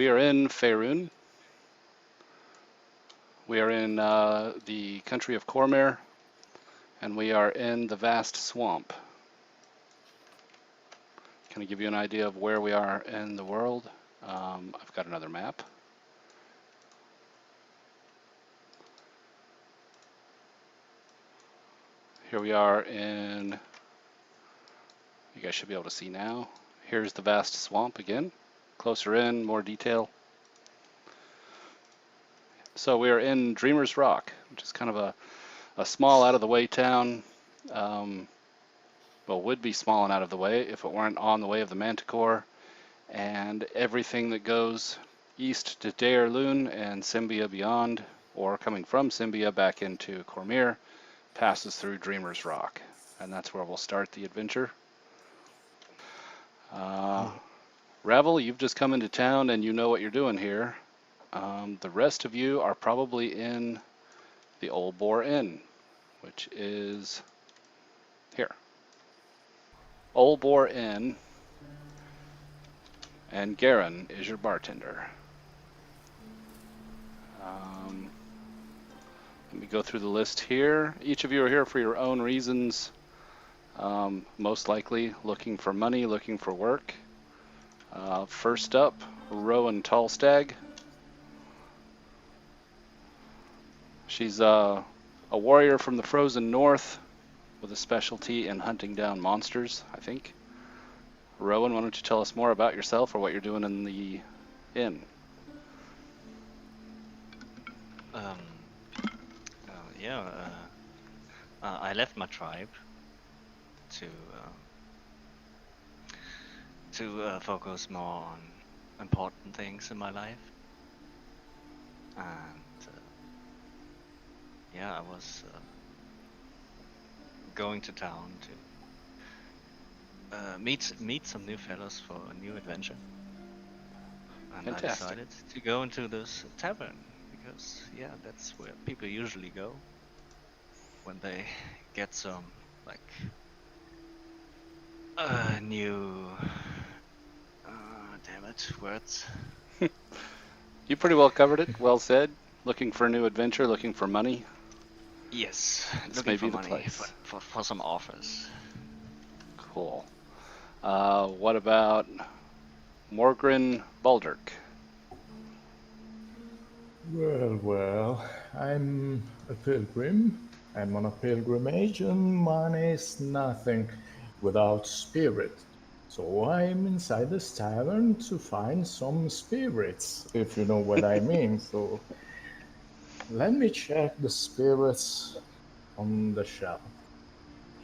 We are in Faerun. We are in the country of Cormyr, and we are in the vast swamp. Can I give you an idea of where we are in the world? I've got another map. Here we are in, you guys should be able to see now. Here's the vast swamp again. Closer in, more detail. So we are in Dreamer's Rock, which is kind of a small out-of-the-way town. Well, would be small and out of the way if it weren't on the way of the Manticore, and everything that goes east to Daerloon and Symbia beyond, or coming from Symbia back into Cormyr, passes through Dreamer's Rock, and that's where we'll start the adventure. Ravel, you've just come into town and you know what you're doing here. The rest of you are probably in the Old Boar Inn, which is here. Old Boar Inn, and Garen is your bartender. Let me go through the list here. Each of you are here for your own reasons. Most likely looking for money, looking for work. First up, Rowan Tallstag. She's a warrior from the frozen north with a specialty in hunting down monsters, I think. Rowan, why don't you tell us more about yourself or what you're doing in the inn? I left my tribe to focus more on important things in my life, and I was going to town to meet some new fellows for a new adventure, and Fantastic. I decided to go into this tavern because that's where people usually go when they get some new words. You pretty well covered it. Well said. Looking for a new adventure, looking for money. Yes, This looking may for be the money place. for some offers. Cool. What about Morgren Baldurk? Well, I'm a pilgrim. I'm on a pilgrimage, and money is nothing without spirit. So I'm inside this tavern to find some spirits, if you know what I mean. So let me check the spirits on the shelf.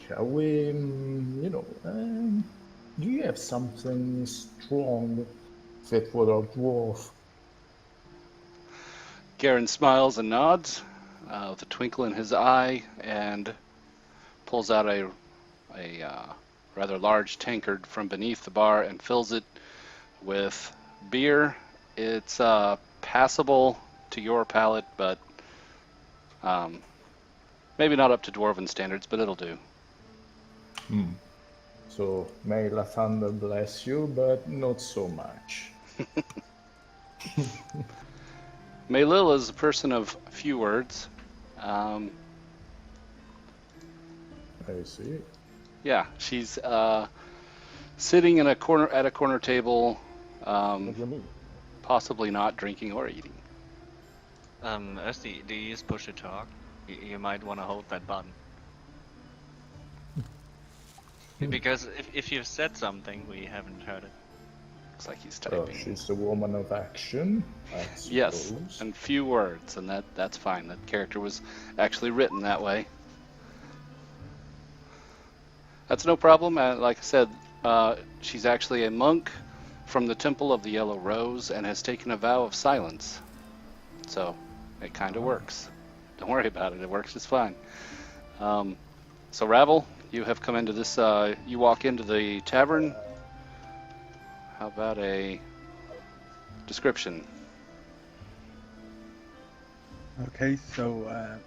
Shall we, do you have something strong fit for a dwarf? Garen smiles and nods with a twinkle in his eye and pulls out a rather large tankard from beneath the bar and fills it with beer. It's passable to your palate, but maybe not up to dwarven standards, but it'll do. So may La Thunder bless you, but not so much. Maylil is a person of few words. I see. Yeah, she's sitting in a corner at a corner table, What do you mean? possibly not drinking or eating. Ersti, do you use push to talk? You might want to hold that button. Because if you've said something, we haven't heard it. Looks like he's Oh, typing. she's a woman of action, I suppose. Yes, and few words, and that's fine. That character was actually written that way. That's no problem. Like I said, she's actually a monk from the Temple of the Yellow Rose and has taken a vow of silence. So it kind of works. Don't worry about it. It works just fine. So Ravel, you have come into this. You walk into the tavern. How about a description? Okay, so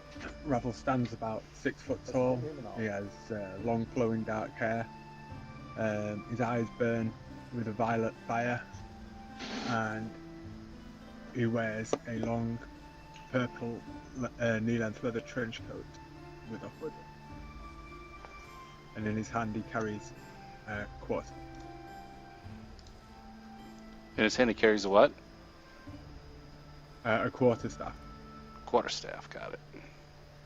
Ravel stands about 6 foot tall. He has long flowing dark hair. His eyes burn with a violet fire, and He wears a long purple knee-length leather trench coat with a hood, and in his hand he carries a quarter. In his hand he carries a what? A quarterstaff. Quarterstaff, got it.